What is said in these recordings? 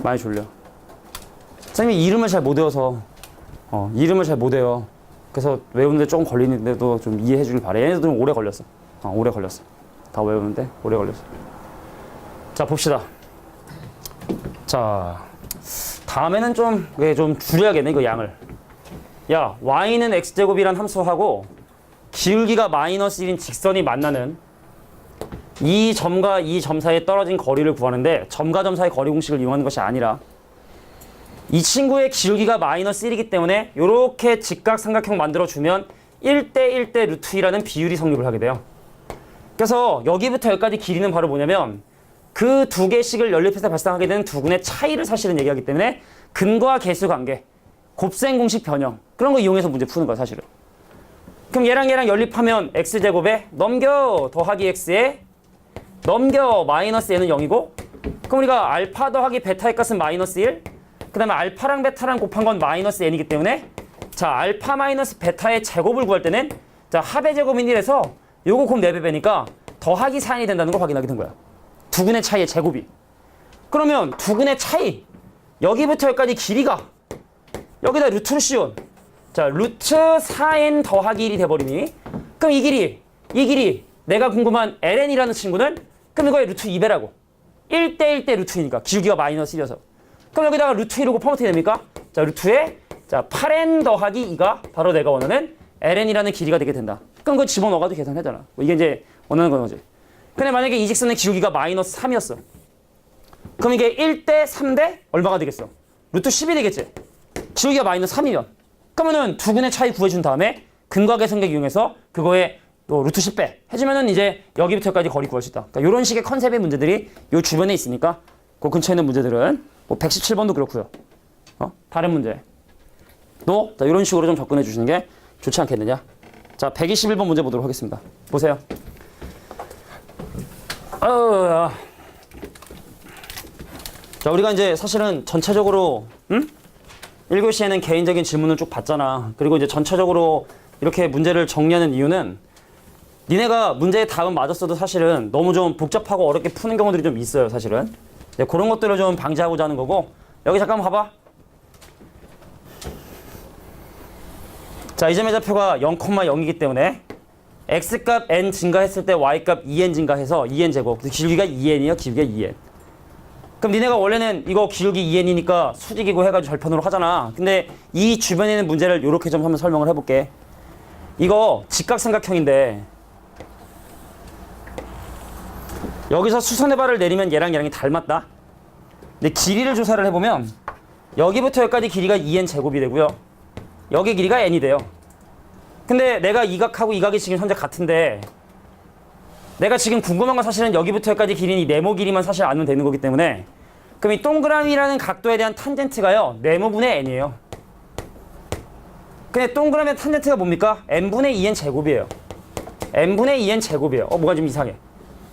많이 졸려. 선생님이 이름을 잘 못 외워서 이름을 잘 못 외워. 그래서 외우는데 조금 걸리는데도 좀 이해해 주길 바래. 얘네들은 오래 걸렸어. 오래 걸렸어. 다 외우는데 오래 걸렸어. 자, 봅시다. 자, 다음에는 좀 줄여야겠네, 이거 양을. 야, y는 x제곱이란 함수하고 기울기가 마이너스 1인 직선이 만나는 이 점과 이 점 사이에 떨어진 거리를 구하는데 점과 점 사이 거리 공식을 이용하는 것이 아니라 이 친구의 기울기가 마이너스 1이기 때문에 이렇게 직각삼각형 만들어주면 1대1대 루트 2라는 비율이 성립을 하게 돼요. 그래서 여기부터 여기까지 길이는 바로 뭐냐면 그 두 개씩을 연립해서 발생하게 되는 두 근의 차이를 사실은 얘기하기 때문에 근과 계수 관계, 곱셈 공식 변형 그런 거 이용해서 문제 푸는 거야 사실은. 그럼 얘랑 연립하면 x제곱에 넘겨 더하기 x에 넘겨 마이너스 얘는 0이고 그럼 우리가 알파 더하기 베타의 값은 마이너스 1 그 다음에 알파랑 베타랑 곱한 건 마이너스 n이기 때문에 자 알파 마이너스 베타의 제곱을 구할 때는 자 합의 제곱인 1에서 요거 곱 4배니까 더하기 4n이 된다는 걸 확인하게 된 거야. 두 근의 차이의 제곱이. 그러면 두 근의 차이 여기부터 여기까지 길이가 여기다 루트를 씌운 자 루트 4n 더하기 1이 돼버리니 그럼 이 길이 내가 궁금한 ln이라는 친구는 그럼 이거의 루트 2배라고 1대1대 루트 2니까 기울기가 마이너스 1이어서 그럼 여기다가 루트 2로 곱하면 어떻게 됩니까? 자 루트에 자 8n 더하기 2가 바로 내가 원하는 ln이라는 길이가 되게 된다. 그럼 그거 집어넣어가지고 계산하잖아. 뭐 이게 이제 원하는 건 거지. 근데 만약에 이 직선의 기울기가 마이너스 3이었어. 그럼 이게 1대 3대 얼마가 되겠어? 루트 10이 되겠지? 기울기가 마이너스 3이면. 그러면은 두 근의 차이 구해준 다음에 근과 계선객 이용해서 그거에 또 루트 10배 해주면은 이제 여기부터까지 거리 구할 수 있다. 그러니까 이런 식의 컨셉의 문제들이 요 주변에 있으니까 그 근처에 있는 문제들은 뭐 117번도 그렇고요. 다른 문제. 또 이런 식으로 좀 접근해 주시는 게 좋지 않겠느냐. 자, 121번 문제 보도록 하겠습니다. 보세요. 자, 우리가 이제 사실은 전체적으로 1교시에는 개인적인 질문을 쭉 봤잖아. 그리고 이제 전체적으로 이렇게 문제를 정리하는 이유는 니네가 문제의 답은 맞았어도 사실은 너무 좀 복잡하고 어렵게 푸는 경우들이 좀 있어요, 사실은. 네, 그런 것들을 좀 방지하고자 하는 거고. 여기 잠깐만 봐봐. 자, 이 점의 좌표가 0,0이기 때문에 x값 n 증가했을 때 y값 2n 증가해서 2n 제곱. 기울기가 2n이에요, 기울기가 2n. 그럼 니네가 원래는 이거 기울기 2n이니까 수직이고 해가지고 절편으로 하잖아. 근데 이 주변에 있는 문제를 이렇게 좀 한번 설명을 해볼게. 이거 직각삼각형인데 여기서 수선의 발을 내리면 얘랑이 닮았다. 근데 길이를 조사를 해보면 여기부터 여기까지 길이가 2n 제곱이 되고요. 여기 길이가 n이 돼요. 근데 내가 이 각하고 이 각이 지금 현재 같은데 내가 지금 궁금한 건 사실은 여기부터 여기까지 길이는 이 네모 길이만 사실 알면 되는 거기 때문에 그럼 이 동그라미라는 각도에 대한 탄젠트가요. 네모분의 n이에요. 근데 동그라미의 탄젠트가 뭡니까? n분의 2n 제곱이에요. n분의 2n 제곱이에요. 뭐가 좀 이상해.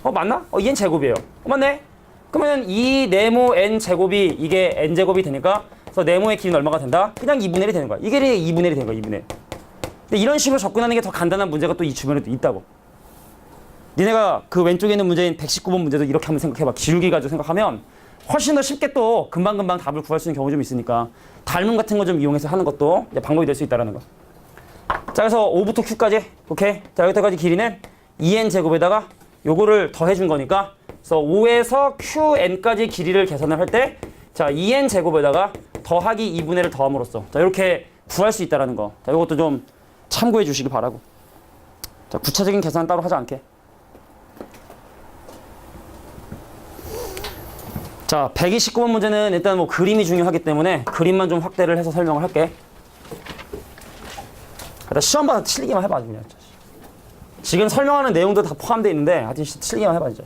맞나? 2n 제곱이에요. 맞네? 그러면 이 네모 n 제곱이 이게 n 제곱이 되니까 그래서 네모의 길이는 얼마가 된다? 그냥 2분의 1이 되는 거야. 이게 2분의 1이 되는 거야. 2분의 1. 근데 이런 식으로 접근하는 게 더 간단한 문제가 또 이 주변에도 있다고. 니네가 그 왼쪽에 있는 문제인 119번 문제도 이렇게 한번 생각해봐. 기울기 가지고 생각하면 훨씬 더 쉽게 또 금방금방 답을 구할 수 있는 경우가 좀 있으니까 닮음 같은 거 좀 이용해서 하는 것도 방법이 될 수 있다는 거. 자, 그래서 5부터 Q까지. 오케이. 자, 여기까지 길이는 2n 제곱에다가 요거를 더해준 거니까 그래서 5에서 QN까지 길이를 계산을 할 때 자, 2n 제곱에다가 더하기 2분의 1을 더함으로써 자, 이렇게 구할 수 있다는 거. 자, 이것도 좀 참고해 주시기 바라고. 자, 구체적인 계산은 따로 하지 않게. 자, 129번 문제는 일단 뭐 그림이 중요하기 때문에 그림만 좀 확대를 해서 설명을 할게. 일단 시험 봐서 틀리기만 해봐, 그냥. 지금 설명하는 내용도 다 포함되어 있는데 하여튼 틀리기만 해봐, 진짜.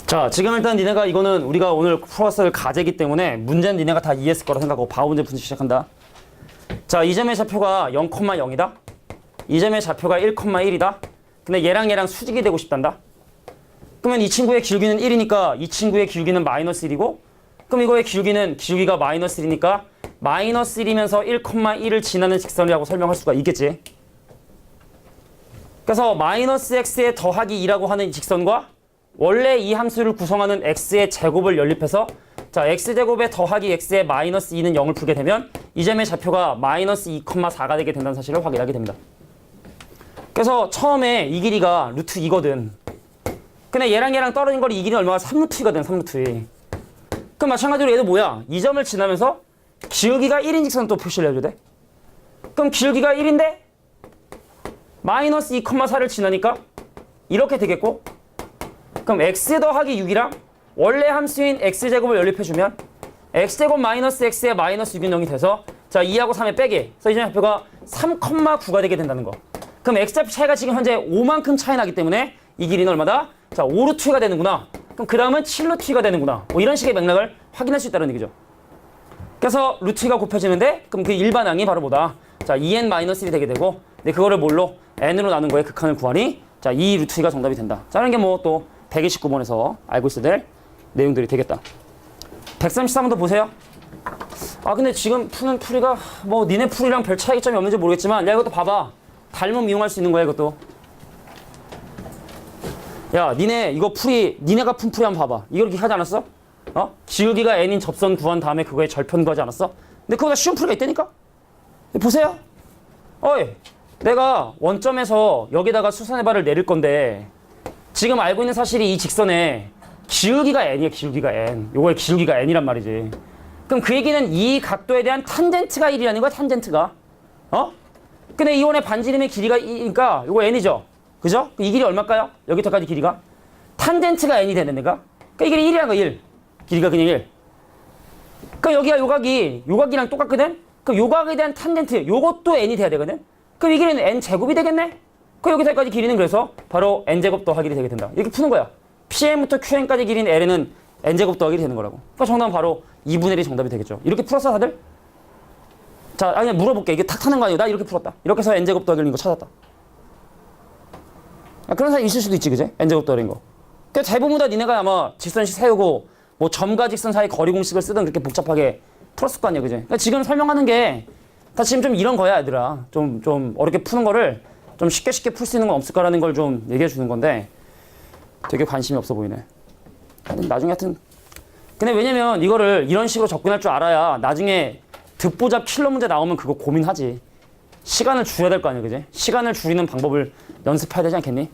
자, 지금 일단 니네가 이거는 우리가 오늘 풀었을 과제이기 때문에 문제는 니네가 다 이해했을 거라 생각하고 바로 문제 분析시작한다. 자, 이 점의 좌표가 0,0이다. 이 점의 좌표가 1,1이다. 근데 얘랑 수직이 되고 싶단다. 그러면 이 친구의 기울기는 1이니까 이 친구의 기울기는 마이너스 1이고 그럼 이거의 기울기가 마이너스 1이니까 마이너스 1이면서 1,1을 지나는 직선이라고 설명할 수가 있겠지. 그래서 마이너스 x에 더하기 2라고 하는 이 직선과 원래 이 함수를 구성하는 x의 제곱을 연립해서 자 x제곱에 더하기 x의 마이너스 2는 0을 풀게 되면 이 점의 좌표가 마이너스 2,4가 되게 된다는 사실을 확인하게 됩니다. 그래서 처음에 이 길이가 루트 2거든. 근데 얘랑 떨어진 거리 이 길이 얼마가 3루트 2거든. 3루트 2. 그럼 마찬가지로 얘도 뭐야? 이 점을 지나면서 기울기가 1인 직선 또 표시를 해줘야 돼. 그럼 기울기가 1인데 마이너스 2,4를 지나니까 이렇게 되겠고, 그럼 x 더하기 6이랑 원래 함수인 x제곱을 연립해주면 x제곱 마이너스 x의 마이너스 6은 0이 돼서 자 2하고 3의 빼기, 그래서 이 점의 좌표가 3,9가 되게 된다는 거. 그럼 x좌표 차이가 지금 현재 5만큼 차이 나기 때문에 이 길이는 얼마다? 자 5루트 2가 되는구나. 그럼 그 다음은 7루트 2가 되는구나. 뭐 이런 식의 맥락을 확인할 수 있다는 얘기죠. 그래서 루트 2가 곱해지는데 그럼 그 일반항이 바로 뭐다? 자 2n-1이 되게 되고, 근데 그거를 뭘로? n으로 나눈 거에 극한을 구하니 자 2 루트 2가 정답이 된다. 자 이런 게 뭐 또 129번에서 알고 있어야 될 내용들이 되겠다. 133번도 보세요. 아 근데 지금 푸는 풀이가 뭐 니네 풀이랑 별 차이점이 없는지 모르겠지만 야 이것도 봐봐. 닮음 이용할 수 있는 거야 이것도. 야 니네 이거 풀이 니네가 푼 풀이 한번 봐봐. 이거 이렇게 하지 않았어? 기울기가 n인 접선 구한 다음에 그거에 절편 구하지 않았어? 근데 그거보다 쉬운 풀이가 있다니까? 보세요. 어이 내가 원점에서 여기다가 수선의 발을 내릴 건데 지금 알고 있는 사실이 이 직선에 기울기가 n이야. 기울기가 n. 요거의 기울기가 n이란 말이지. 그럼 그 얘기는 이 각도에 대한 탄젠트가 1이라는 거야. 탄젠트가. 근데 이 원의 반지름의 길이가 2니까 요거 n이죠. 그죠? 이 길이 얼마일까요? 여기서까지 길이가. 탄젠트가 n이 되는 애가. 그러니까 이 길이 1이라는 거야. 1. 길이가 그냥 1. 그러니까 여기가 요각이랑 똑같거든? 그럼 요각에 대한 탄젠트, 요것도 n이 돼야 되거든? 그럼 이 길이는 n제곱이 되겠네? 그 여기서까지 길이는 그래서 바로 n제곱 더하기 1이 되게 된다. 이렇게 푸는 거야. PM부터 QN까지 길이인 L에는 n제곱 더하기 1이 되는 거라고. 그러니까 정답은 바로 2분의 1이 정답이 되겠죠. 이렇게 풀었어 다들? 자, 아니 물어볼게. 이게 탁 타는 거 아니고 나 이렇게 풀었다. 이렇게 해서 n제곱 더하기 1인 거 찾았다. 그런 사람 있을 수도 있지, 그제? n제곱 더하기 1인 거. 그러니까 대부분 다 니네가 아마 직선식 세우고 뭐 점과 직선 사이 거리 공식을 쓰든 그렇게 복잡하게 풀었을 거 아니야, 그제? 그러니까 지금 설명하는 게 다 지금 좀 이런 거야, 얘들아. 좀 어렵게 푸는 거를 좀 쉽게 풀 수 있는 건 없을까라는 걸 좀 얘기해 주는 건데 되게 관심이 없어 보이네. 나중에 하여튼. 근데 왜냐면 이거를 이런 식으로 접근할 줄 알아야 나중에 듣보잡 킬러 문제 나오면 그거 고민하지. 시간을 줄여야 될 거 아니야, 그지? 시간을 줄이는 방법을 연습해야 되지 않겠니?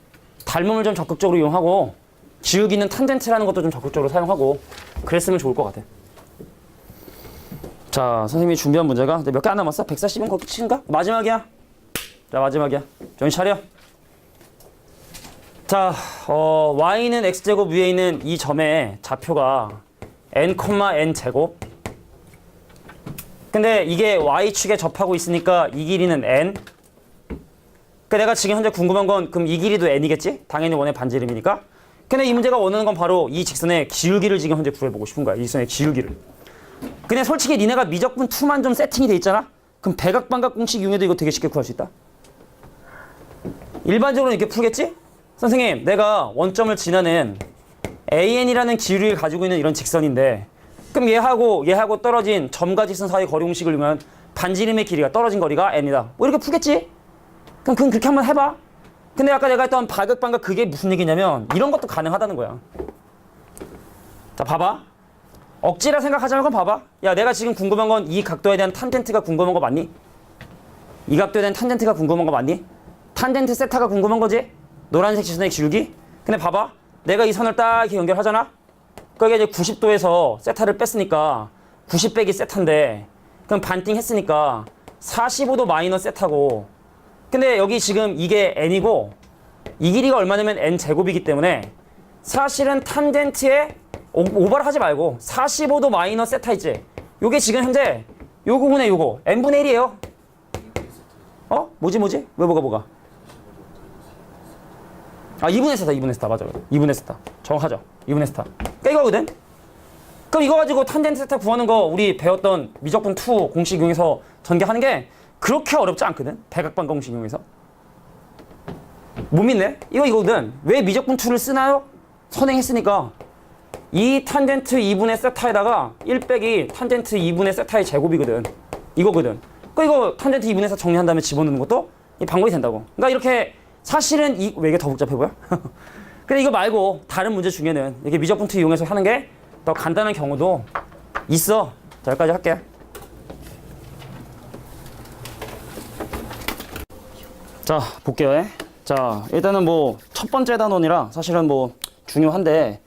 닮음을 좀 적극적으로 이용하고 기울기 있는 탄젠트라는 것도 좀 적극적으로 사용하고 그랬으면 좋을 것 같아. 자, 선생님이 준비한 문제가 몇 개 안 남았어? 140은 거기 치인가? 마지막이야. 자, 마지막이야. 정신 차려. 자, y는 x제곱 위에 있는 이 점의 좌표가 n, 제곱. 근데 이게 y축에 접하고 있으니까 이 길이는 n. 그러니까 내가 지금 현재 궁금한 건 그럼 이 길이도 n이겠지? 당연히 원의 반지름이니까. 근데 이 문제가 원하는 건 바로 이 직선의 기울기를 지금 현재 구해보고 싶은 거야. 이 직선의 기울기를. 근데 솔직히 니네가 미적분 2만 좀 세팅이 돼 있잖아? 그럼 대각반각 공식 이용해도 이거 되게 쉽게 구할 수 있다. 일반적으로 이렇게 풀겠지? 선생님, 내가 원점을 지나는 AN이라는 기울기를 가지고 있는 이런 직선인데 그럼 얘하고 떨어진 점과 직선 사이 거리 공식을 이용하면 반지름의 길이가 떨어진 거리가 n이다. 뭐 이렇게 풀겠지? 그럼 그렇게 한번 해봐. 근데 아까 내가 했던 바극반각 그게 무슨 얘기냐면 이런 것도 가능하다는 거야. 자, 봐봐. 억지라 생각하지 말고 봐봐. 야, 내가 지금 궁금한 건 이 각도에 대한 탄젠트가 궁금한 거 맞니? 이 각도에 대한 탄젠트가 궁금한 거 맞니? 탄젠트 세타가 궁금한 거지? 노란색 직선의 기울기? 근데 봐봐. 내가 이 선을 딱 이렇게 연결하잖아? 그게 이제 90도에서 세타를 뺐으니까 90 빼기 세타인데 그럼 반띵 했으니까 45도 마이너스 세타고 근데 여기 지금 이게 n이고 이 길이가 얼마냐면 n제곱이기 때문에 사실은 탄젠트에 오버를 하지 말고 45도 마이너스 세타 있지? 요게 지금 현재 요거분의 요거 n분의 1이에요. 뭐지? 왜 뭐가? 아, 2분의 세타 맞아. 2분의 세타 정확하죠. 2분의 세타 그러니까 이거거든. 그럼 이거 가지고 탄젠트 세타 구하는 거 우리 배웠던 미적분 2 공식 이용해서 전개하는 게 그렇게 어렵지 않거든. 대각반각 공식 이용해서. 못 믿네? 이거거든. 왜 미적분 2를 쓰나요? 선행했으니까 이 탄젠트 2분의 세타에다가 1 빼기 탄젠트 2분의 세타의 제곱이거든. 이거거든. 그러니까 이거 탄젠트 2분의 세타 정리한 다음에 집어넣는 것도 이 방법이 된다고. 그러니까 이렇게 사실은 왜 이게 더 복잡해 보여? 근데 이거 말고 다른 문제 중에는 이렇게 미적 분투 이용해서 하는 게 더 간단한 경우도 있어. 자, 여기까지 할게. 자, 볼게요. 자, 일단은 뭐 첫 번째 단원이라 사실은 뭐 중요한데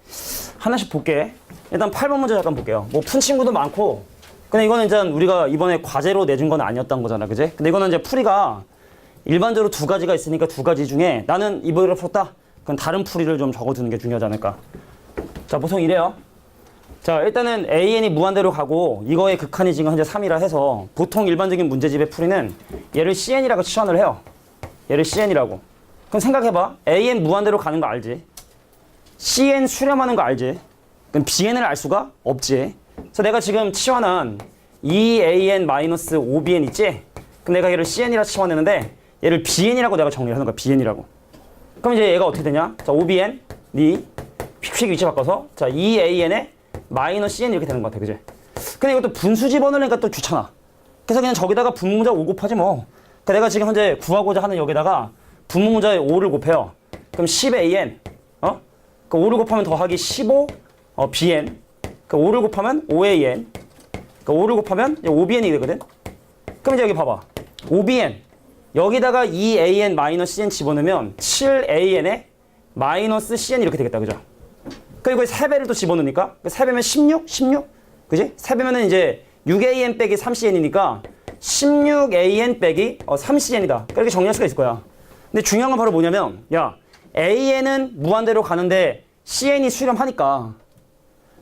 하나씩 볼게. 일단 8번 문제 잠깐 볼게요. 뭐 푼 친구도 많고, 근데 이거는 이제 우리가 이번에 과제로 내준 건 아니었던 거잖아, 그지? 근데 이거는 이제 풀이가 일반적으로 두 가지가 있으니까 두 가지 중에 나는 이번에 풀었다. 그럼 다른 풀이를 좀 적어두는 게 중요하지 않을까? 자, 보통 이래요. 자, 일단은 AN이 무한대로 가고 이거의 극한이 지금 현재 3이라 해서 보통 일반적인 문제집의 풀이는 얘를 CN이라고 치환을 해요. 얘를 CN이라고. 그럼 생각해봐. AN 무한대로 가는 거 알지? CN 수렴하는 거 알지? 그럼 BN을 알 수가 없지. 그래서 내가 지금 치환한 2AN-5BN 있지? 그럼 내가 얘를 CN이라 치환했는데 얘를 BN이라고 내가 정리를 하는 거야. BN이라고. 그럼 이제 얘가 어떻게 되냐? 자, OBN, 니, 휙휙 위치 바꿔서 자, 2AN에 마이너스 CN 이렇게 되는 것 같아, 그지? 근데 이것도 분수 집어넣으니까 또 귀찮아. 그래서 그냥 저기다가 분모문자 5 곱하지 뭐. 그러니까 내가 지금 현재 구하고자 하는 여기다가 분모문자에 5를 곱해요. 그럼 10AN, 그러니까 5를 곱하면 더하기 15, BN. 그러니까 5를 곱하면 5AN. 그러니까 5를 곱하면 5BN이 되거든? 그럼 이제 여기 봐봐. 5BN. 여기다가 2AN 마이너스 CN 집어넣으면 7AN에 마이너스 CN 이렇게 되겠다, 그죠? 그리고 3배를 또 집어넣으니까 3배면 16? 16? 그지? 3배면은 이제 6AN 빼기 3CN이니까 16AN 빼기 3CN이다. 그렇게 정리할 수가 있을 거야. 근데 중요한 건 바로 뭐냐면, 야, AN은 무한대로 가는데 CN이 수렴하니까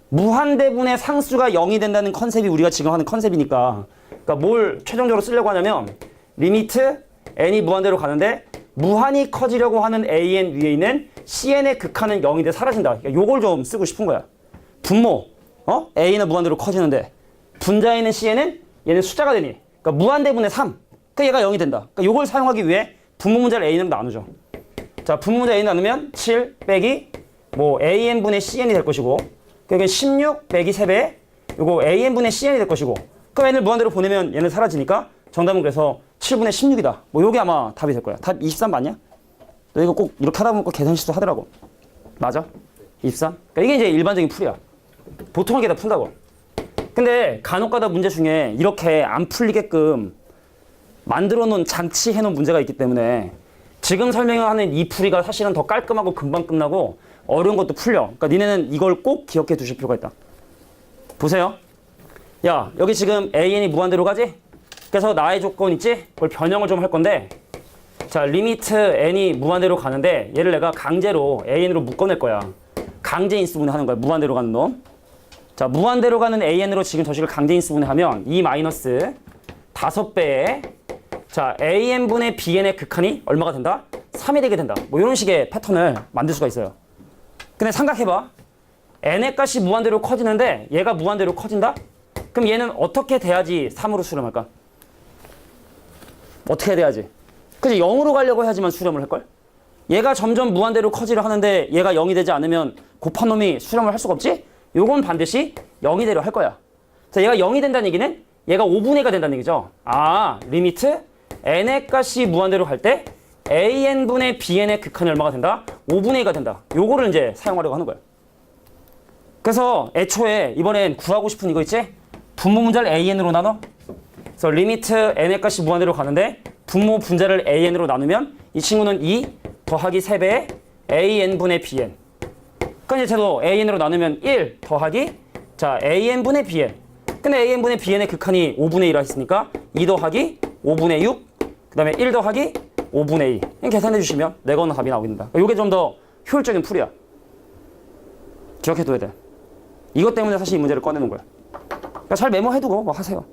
무한대분의 상수가 0이 된다는 컨셉이 우리가 지금 하는 컨셉이니까, 그러니까 뭘 최종적으로 쓰려고 하냐면 리미트 n이 무한대로 가는데 무한히 커지려고 하는 AN 위에 있는 CN의 극한은 0이 돼 사라진다. 그러니까 요걸 좀 쓰고 싶은 거야. 분모, A는 무한대로 커지는데 분자에 있는 CN은 얘는 숫자가 되니, 그러니까 무한대분의 3. 그러니까 얘가 0이 된다. 그러니까 요걸 사용하기 위해 분모 문자를 A는 나누죠. 자, 분모 문자 A 나누면 7 빼기 뭐 AN분의 CN이 될 것이고, 그러니까 16 빼기 3배 요거 AN분의 CN이 될 것이고, 그럼 n을 무한대로 보내면 얘는 사라지니까 정답은 그래서 7분의 16이다. 뭐 요게 아마 답이 될 거야. 답 23 맞냐? 너 이거 꼭 이렇게 하다 보면 꼭 계산 실수 하더라고. 맞아? 23? 그러니까 이게 이제 일반적인 풀이야. 보통은 이게 다 푼다고. 근데 간혹가다 문제 중에 이렇게 안 풀리게끔 만들어 놓은 장치해 놓은 문제가 있기 때문에 지금 설명하는 이 풀이가 사실은 더 깔끔하고 금방 끝나고 어려운 것도 풀려. 그러니까 니네는 이걸 꼭 기억해 두실 필요가 있다. 보세요. 야, 여기 지금 AN이 무한대로 가지? 그래서 나의 조건 있지? 그걸 변형을 좀 할 건데, 자, 리미트 n이 무한대로 가는데 얘를 내가 강제로 AN으로 묶어낼 거야. 강제 인수분해 하는 거야. 무한대로 가는 놈. 자, 무한대로 가는 AN으로 지금 저 식을 강제 인수분해 하면 2 마이너스 5배에 자, AN분의 BN의 극한이 얼마가 된다? 3이 되게 된다. 뭐 이런 식의 패턴을 만들 수가 있어요. 근데 생각해봐. n의 값이 무한대로 커지는데 얘가 무한대로 커진다? 그럼 얘는 어떻게 돼야지 3으로 수렴할까? 어떻게 돼야지? 그치, 0으로 가려고 해야지만 수렴을 할걸? 얘가 점점 무한대로 커지려 하는데 얘가 0이 되지 않으면 곱한 놈이 수렴을 할 수가 없지? 요건 반드시 0이 되려 할 거야. 자, 얘가 0이 된다는 얘기는 얘가 5분의 1가 된다는 얘기죠. 아, 리미트 n의 값이 무한대로 갈 때 AN분의 BN의 극한이 얼마가 된다? 5분의 2가 된다. 요거를 이제 사용하려고 하는 거야. 그래서 애초에 이번엔 구하고 싶은 이거 있지? 분모 문자를 AN으로 나눠? 그래서 리미트 n의 값이 무한대로 가는데 분모 분자를 AN으로 나누면 이 친구는 2 더하기 3배의 AN분의 BN. 그러니까 이제 저도 AN으로 나누면 1 더하기 자 AN분의 BN. 근데 AN분의 BN의 극한이 5분의 1라 했으니까 2 더하기 5분의 6, 그 다음에 1 더하기 5분의 2. 이렇게 계산해 주시면 내거는 답이 나오겠다. 이게 좀 더 효율적인 풀이야. 기억해둬야 돼. 이것 때문에 사실 이 문제를 꺼내는 거야. 그러니까 잘 메모해두고 뭐 하세요.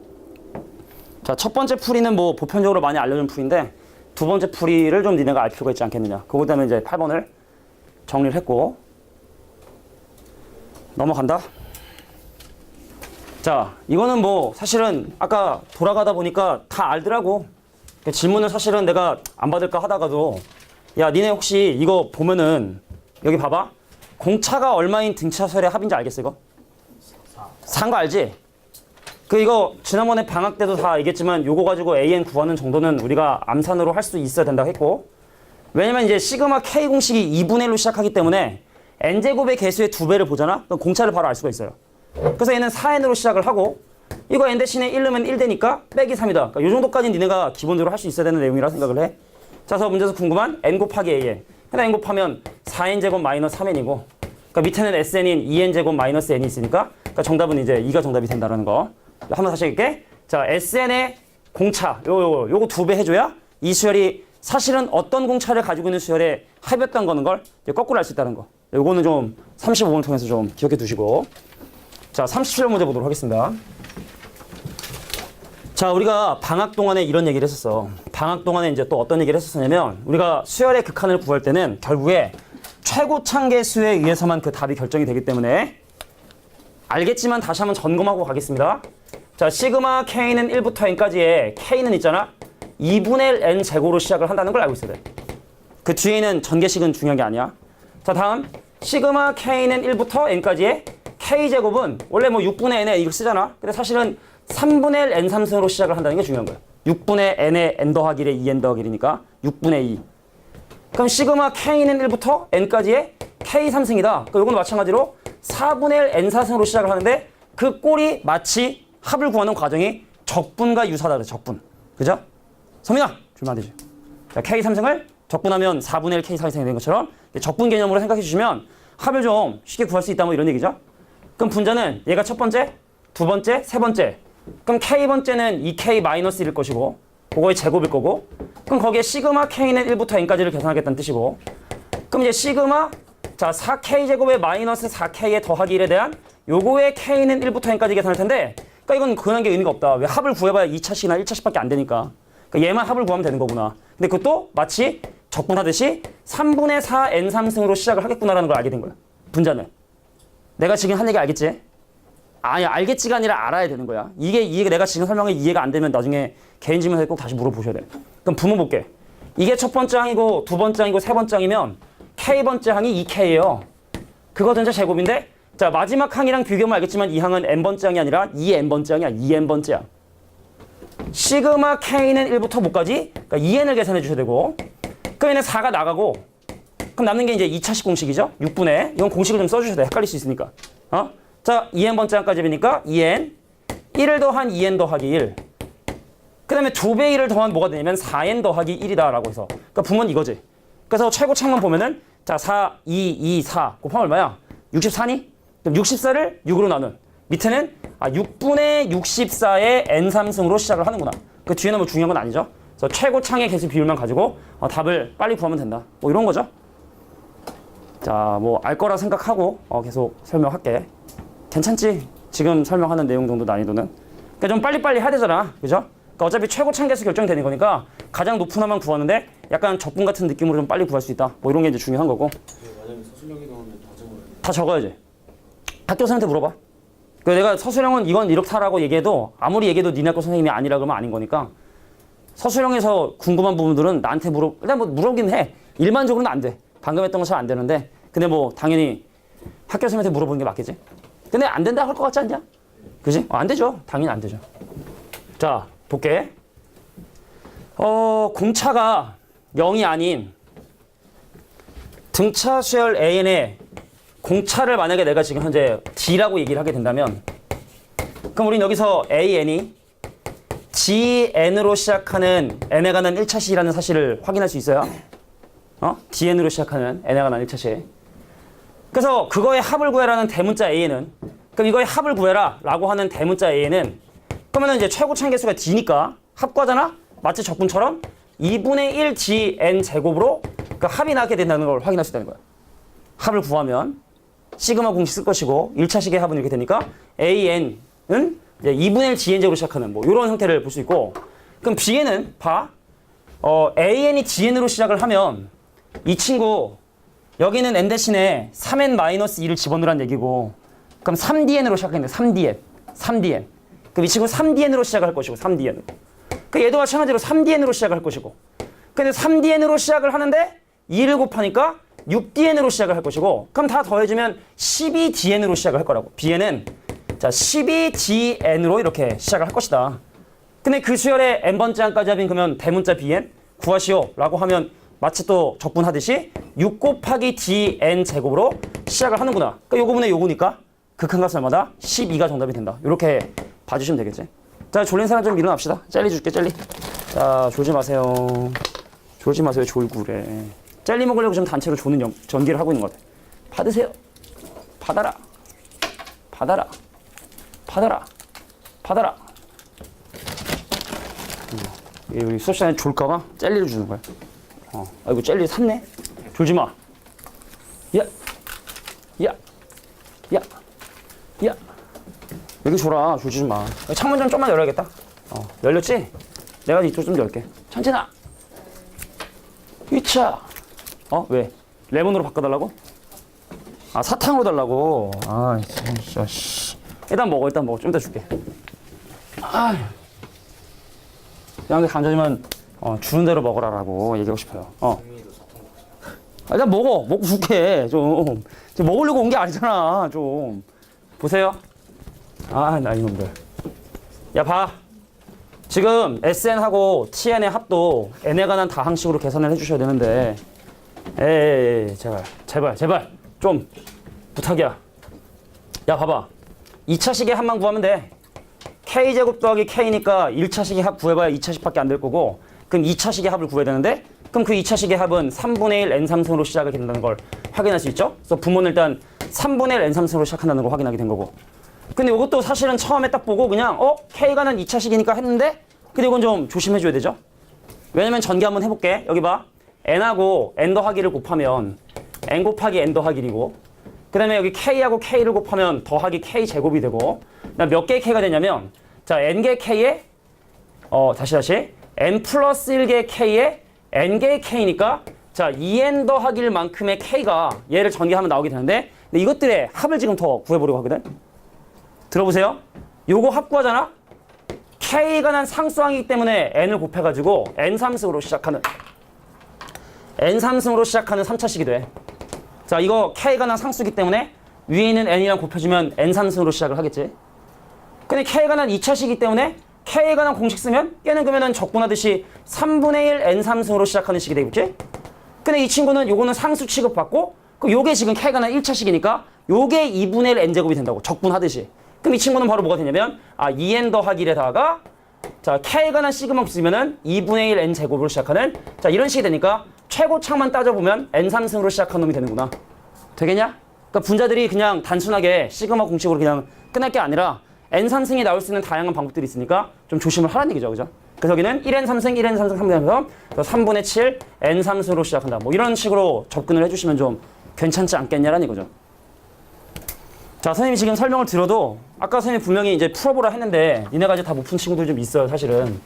자, 첫 번째 풀이는 뭐 보편적으로 많이 알려준 풀인데 두 번째 풀이를 좀 니네가 알 필요가 있지 않겠느냐. 그것 때문에 이제 8번을 정리를 했고 넘어간다. 자, 이거는 뭐 사실은 아까 돌아가다 보니까 다 알더라고. 질문을 사실은 내가 안 받을까 하다가도 야, 니네 혹시 이거 보면은 여기 봐봐. 공차가 얼마인 등차설의 합인지 알겠어 이거? 4인 거 알지? 이거 지난번에 방학 때도 다 얘기했지만 요거 가지고 AN 구하는 정도는 우리가 암산으로 할 수 있어야 된다고 했고, 왜냐면 이제 시그마 K 공식이 2분의 1로 시작하기 때문에 n제곱의 개수의 2배를 보잖아? 그럼 공차를 바로 알 수가 있어요. 그래서 얘는 4n으로 시작을 하고 이거 n 대신에 1 넣으면 1 되니까 빼기 3이다. 그러니까 이 정도까지는 니네가 기본적으로 할 수 있어야 되는 내용이라 생각을 해. 자, 그래서 문제에서 궁금한 n 곱하기 an. 근데 n 곱하면 4n제곱 마이너스 3n이고 그러니까 밑에는 sn인 2n제곱 마이너스 n이 있으니까 그러니까 정답은 이제 2가 정답이 된다는 거. 한번 다시 할게. 자, sn의 공차 요거 2배 해줘야 이 수열이 사실은 어떤 공차를 가지고 있는 수열에 합이었던 거는 걸 이제 거꾸로 알 수 있다는 거. 요거는 좀 35번 통해서 좀 기억해 두시고. 자, 37번 문제 보도록 하겠습니다. 자, 우리가 방학 동안에 이런 얘기를 했었어. 방학 동안에 이제 또 어떤 얘기를 했었냐면 우리가 수열의 극한을 구할 때는 결국에 최고차계수에 의해서만 그 답이 결정이 되기 때문에 알겠지만 다시 한번 점검하고 가겠습니다. 자, 시그마 K는 1부터 N까지의 K는 있잖아. 2분의 n 제곱으로 시작을 한다는 걸 알고 있어야 돼. 그 뒤에 있는 전개식은 중요한 게 아니야. 자, 다음 시그마 K는 1부터 N까지의 K제곱은 원래 뭐 6분의 n에 이걸 쓰잖아. 근데 사실은 3분의 n 3승으로 시작을 한다는 게 중요한 거야. 6분의 n의 n 더하기 1의 2n 더하기 1이니까 6분의 2. 그럼 시그마 K는 1부터 N까지의 K 3승이다. 그러니까 이건 마찬가지로 4분의 n 4승으로 시작을 하는데 그 꼴이 마치 합을 구하는 과정이 적분과 유사다 그래. 적분. 그죠? 성민아! 줄면 안 되지. 자, K 3승을 적분하면 4분의 1 K 4승이 되는 것처럼 적분 개념으로 생각해 주시면 합을 좀 쉽게 구할 수 있다 뭐 이런 얘기죠. 그럼 분자는 얘가 첫 번째, 두 번째, 세 번째. 그럼 K번째는 2K-1일 것이고 그거의 제곱일 거고 그럼 거기에 시그마 K는 1부터 N까지를 계산하겠다는 뜻이고 그럼 이제 시그마 자 4K제곱의 마이너스 4K의 더하기 1에 대한 요거의 K는 1부터 N까지 계산할 텐데 그러니까 이건 그런 게 의미가 없다. 왜 합을 구해봐야 2차식이나 1차식밖에 안 되니까 그러니까 얘만 합을 구하면 되는 거구나. 근데 그것도 마치 적분하듯이 3분의 4 N3승으로 시작을 하겠구나라는 걸 알게 된 거야. 분자는. 내가 지금 한 얘기 알겠지? 아니, 알겠지가 아니라 알아야 되는 거야. 이게 내가 지금 설명이 이해가 안 되면 나중에 개인 질문에 꼭 다시 물어보셔야 돼. 그럼 부문 볼게. 이게 첫 번째 항이고 두 번째 항이고 세 번째 항이면 K번째 항이 2K예요. 그거 전체 제곱인데 자 마지막 항이랑 비교하면 알겠지만 이 항은 N번째 항이 아니라 2N번째 항이야. 2N번째 항. 시그마 K는 1부터 뭐까지? 그러니까 2N을 계산해 주셔야 되고 그럼 얘는 4가 나가고 그럼 남는 게 이제 2차식 공식이죠. 6분의 이건 공식을 좀 써주셔야 돼. 헷갈릴 수 있으니까. 자 2N번째 항까지니까 2N 1을 더한 2N 더하기 1 그 다음에 2배 1을 더한 뭐가 되냐면 4N 더하기 1이다 라고 해서 그러니까 부문 이거지. 그래서 최고차만 보면은 자 4, 2, 4 곱하면 얼마야? 64니? 그럼 64를 6으로 나눈 밑에는 6분의 64의 N3승으로 시작을 하는구나. 그 뒤에는 뭐 중요한 건 아니죠. 그래서 최고차의 개수 비율만 가지고 답을 빨리 구하면 된다. 뭐 이런 거죠. 자, 뭐 알 거라 생각하고 계속 설명할게. 괜찮지? 지금 설명하는 내용 정도 난이도는. 그러니까 좀 빨리빨리 해야 되잖아. 그죠? 그러니까 어차피 최고차 개수 결정이 되는 거니까 가장 높은 합만 구하는데 약간 적분 같은 느낌으로 좀 빨리 구할 수 있다. 뭐 이런 게 이제 중요한 거고. 만약에 서술형이 나오면 다 적어야 돼. 다 적어야지. 학교 선생님한테 물어봐. 그 내가 서술형은 이건 이렇다라고 얘기해도 아무리 얘기해도 니네 학교 선생님이 아니라 그러면 아닌 거니까 서술형에서 궁금한 부분들은 나한테 일단 뭐 물어보긴 해. 일반적으로는 안 돼. 방금 했던 것처럼 안 되는데 근데 뭐 당연히 학교 선생님한테 물어보는 게 맞겠지? 근데 안 된다 할 것 같지 않냐? 그지? 안 되죠. 당연히 안 되죠. 자, 볼게. 공차가 0이 아닌 등차 수열 AN의 공차를 만약에 내가 지금 현재 D라고 얘기를 하게 된다면 그럼 우린 여기서 AN이 GN으로 시작하는 N에 관한 1차식이라는 사실을 확인할 수 있어요. DN으로 시작하는 N에 관한 1차식. 그래서 그거의 합을 구해라는 대문자 A는 그럼 이거의 합을 구해라 라고 하는 대문자 A는 그러면 이제 최고차의 개수가 D니까 합과잖아? 마치 적분처럼 2분의 1 GN 제곱으로 그 합이 나게 된다는 걸 확인할 수 있다는 거야. 합을 구하면 시그마 공식 쓸 것이고 1차식의 합은 이렇게 되니까 AN은 이제 2분의 1 GN 제곱으로 시작하는 뭐 이런 형태를 볼 수 있고 그럼 B에는 봐. AN이 GN으로 시작을 하면 이 친구 여기는 N 대신에 3N-2를 집어넣으라는 얘기고 그럼 3DN으로 시작하겠네. 3DN. 그럼 이 친구 3DN으로 시작할 것이고 3DN. 그 얘도 마찬가지로 3DN으로 시작할 것이고 근데 3DN으로 시작을 하는데 2를 곱하니까 6DN으로 시작을 할 것이고 그럼 다 더해주면 12DN으로 시작을 할 거라고. B에는 자 12DN으로 이렇게 시작을 할 것이다. 근데 그 수열의 N번째 항까지 합인 그러면 대문자 BN 구하시오 라고 하면 마치 또 적분하듯이 6 곱하기 dn 제곱으로 시작을 하는구나. 그러니까 요거 분의 요거니까 극한값 얼마다? 12가 정답이 된다. 이렇게 봐주시면 되겠지. 자, 졸린 사람 좀 일어납시다. 젤리 줄게, 젤리. 자, 졸지 마세요. 졸지 마세요, 졸고 그래. 젤리 먹으려고 지금 단체로 조는 전기를 하고 있는 것 같아. 받으세요. 받아라. 받아라. 받아라. 받아라. 여기 수업 시간에 졸까봐 젤리를 주는 거야. 아이고, 젤리 샀네? 졸지 마. 야. 야. 야. 야. 여기 줘라. 졸지 마. 창문 좀 좀만 열어야겠다. 열렸지? 내가 이쪽 좀 열게. 천천아. 위차. 왜? 레몬으로 바꿔달라고? 아, 사탕으로 달라고? 아, 진짜, 씨. 일단 먹어. 좀 이따 줄게. 아, 그냥 감자지만, 주는 대로 먹으라라고 얘기하고 싶어요. 일단 먹어. 먹고 줄게. 좀. 지금 먹으려고 온 게 아니잖아. 좀. 보세요. 나 이놈들. 야, 봐. 지금 SN하고 TN의 합도 n에 관한 다항식으로 계산을 해주셔야 되는데, 에이, 제발. 좀 부탁이야. 야, 봐봐. 2차식의 합만 구하면 돼. K제곱 더하기 K니까 1차식의 합 구해봐야 2차식밖에 안 될 거고, 그럼 2차식의 합을 구해야 되는데, 그럼 그 2차식의 합은 3분의 1 n3승으로 시작이 된다는 걸 확인할 수 있죠? 그래서 부모는 일단 3분의 1 n3승으로 시작한다는 걸 확인하게 된 거고. 근데 이것도 사실은 처음에 딱 보고 그냥 K가는 2차식이니까 했는데, 근데 이건 좀 조심해줘야 되죠? 왜냐면 전개 한번 해볼게. 여기 봐. n하고 n 더하기를 곱하면 n 곱하기 n 더하기 1이고, 그 다음에 여기 K하고 K를 곱하면 더하기 K 제곱이 되고, 몇 개의 K가 되냐면, 자, n개의 K에, 다시, n 플러스 1개의 K에 n개의 K니까, 자, 2n 더하기 1만큼의 K가 얘를 전개하면 나오게 되는데, 근데 이것들의 합을 지금 더 구해보려고 하거든? 들어보세요. 요거 합 구하잖아? K가 난 상수항이기 때문에 n을 곱해가지고 n3승으로 시작하는 3차식이 돼. 자, 이거 K가 난 상수기 때문에 위에 있는 n이랑 곱해주면 n3승으로 시작을 하겠지. 근데 K가 난 2차식이기 때문에 K가 난 공식 쓰면 얘는 그러면은 적분하듯이 3분의 1 n3승으로 시작하는 식이 되겠지. 근데 이 친구는 요거는 상수 취급받고, 그 요게 지금 K가 난 1차식이니까 요게 2분의 1 n제곱이 된다고, 적분하듯이. 그럼 이 친구는 바로 뭐가 되냐면 2n 더하기 1에다가 자, K가 난 시그마 쓰면은 2분의 1 n제곱으로 시작하는, 자, 이런 식이 되니까 최고창만 따져보면 n3승으로 시작한 놈이 되는구나. 되겠냐? 그러니까 분자들이 그냥 단순하게 시그마 공식으로 그냥 끝날 게 아니라 n3승이 나올 수 있는 다양한 방법들이 있으니까 좀 조심을 하라는 얘기죠. 그죠? 그래서 여기는 1n3승, 1n3승, 3n3승, 3분의 7 n3승으로 시작한다. 뭐 이런 식으로 접근을 해주시면 좀 괜찮지 않겠냐라는 이거죠. 자, 선생님이 지금 설명을 들어도 아까 선생님이 분명히 이제 풀어보라 했는데 니네가 이제 다 못 푼 친구들 좀 있어요, 사실은.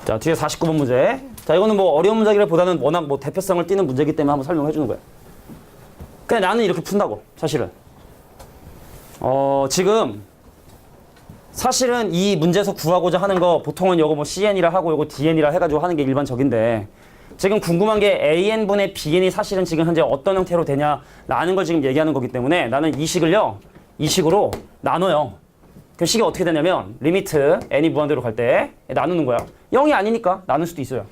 자, 뒤에 49번 문제. 자, 이거는 뭐 어려운 문제기보다는 워낙 뭐 대표성을 띠는 문제이기 때문에 한번 설명해 주는 거야. 근데 나는 이렇게 푼다고, 사실은. 지금 사실은 이 문제에서 구하고자 하는 거 보통은 요거 뭐 CN이라 하고 요거 DN이라 해가지고 하는 게 일반적인데, 지금 궁금한 게 AN분의 BN이 사실은 지금 현재 어떤 형태로 되냐라는 걸 지금 얘기하는 거기 때문에 나는 이 식을요, 이 식으로 나눠요. 그 식이 어떻게 되냐면 리미트 n이 무한대로 갈 때 나누는 거야. 0이 아니니까 나눌 수도 있어요.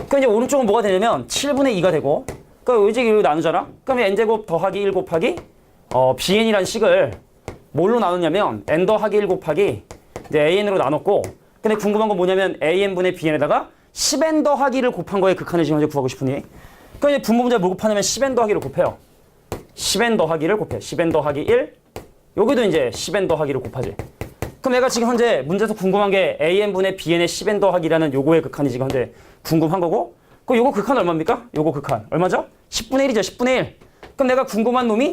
그럼 이제 오른쪽은 뭐가 되냐면 7분의 2가 되고, 그러니까 이제 이거 나누잖아? 그러면 n제곱 더하기 1 곱하기 bn이라는 식을 뭘로 나누냐면 n 더하기 1 곱하기 이제 an으로 나눴고, 근데 궁금한 건 뭐냐면 an분의 bn에다가 10n 더하기를 곱한 거에 극한을 지금 현재 구하고 싶으니, 그러니까 이제 분모 문제 뭘 곱하냐면 10n 더하기를 곱해요. 10n 더하기를 곱해. 10n 더하기 1, 여기도 이제 10n 더하기를 곱하지. 그럼 내가 지금 현재 문제에서 궁금한 게 an분의 bn의 10n 더하기라는 요거의 극한이 지금 현재 궁금한 거고, 그럼 요거 극한 얼마입니까? 요거 극한 얼마죠? 10분의 1이죠. 10분의 1. 그럼 내가 궁금한 놈이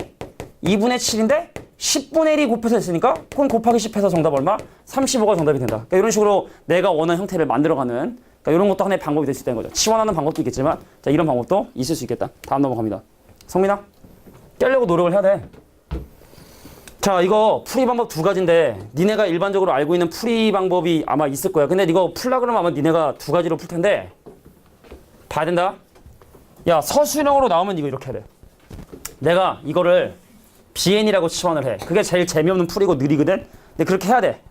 2분의 7인데 10분의 1이 곱해서 했으니까 그럼 곱하기 10 해서 정답 얼마? 35가 정답이 된다. 그러니까 이런 식으로 내가 원하는 형태를 만들어가는, 그러니까 이런 것도 하나의 방법이 될 수 있다는 거죠. 치환하는 방법도 있겠지만, 자, 이런 방법도 있을 수 있겠다. 다음 넘어갑니다. 성민아, 깨려고 노력을 해야 돼. 자, 이거 풀이 방법 두 가지인데 니네가 일반적으로 알고 있는 풀이 방법이 아마 있을 거야. 근데 이거 풀라 그러면 아마 니네가 두 가지로 풀 텐데 봐야 된다. 야, 서술형으로 나오면 이거 이렇게 해야 돼. 내가 이거를 BN이라고 치환을 해. 그게 제일 재미없는 풀이고 느리거든. 근데 그렇게 해야 돼.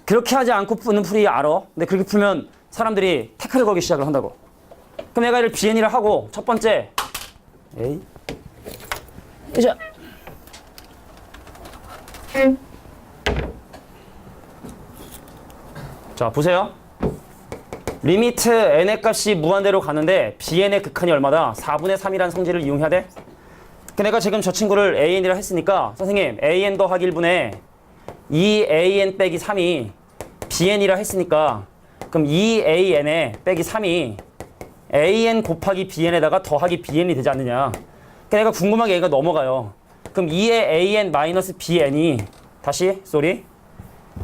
그렇게 하지 않고 푸는 풀이 알아. 근데 그렇게 풀면 사람들이 태클을 걸기 시작을 한다고. 그럼 내가 이를 BN이라 하고 첫 번째 A 자 자 보세요. 리미트 n의 값이 무한대로 가는데 bn의 극한이 얼마다? 4분의 3이라는 성질을 이용해야 돼. 내가 지금 저 친구를 an이라 했으니까 선생님 an 더하기 1분의 2an 빼기 3이 bn이라 했으니까 그럼 2an에 빼기 3이 an 곱하기 bn에다가 더하기 bn이 되지 않느냐. 내가 궁금한 게 얘가 넘어가요. 그럼 2의 an 마이너스 bn이 다시 쏘리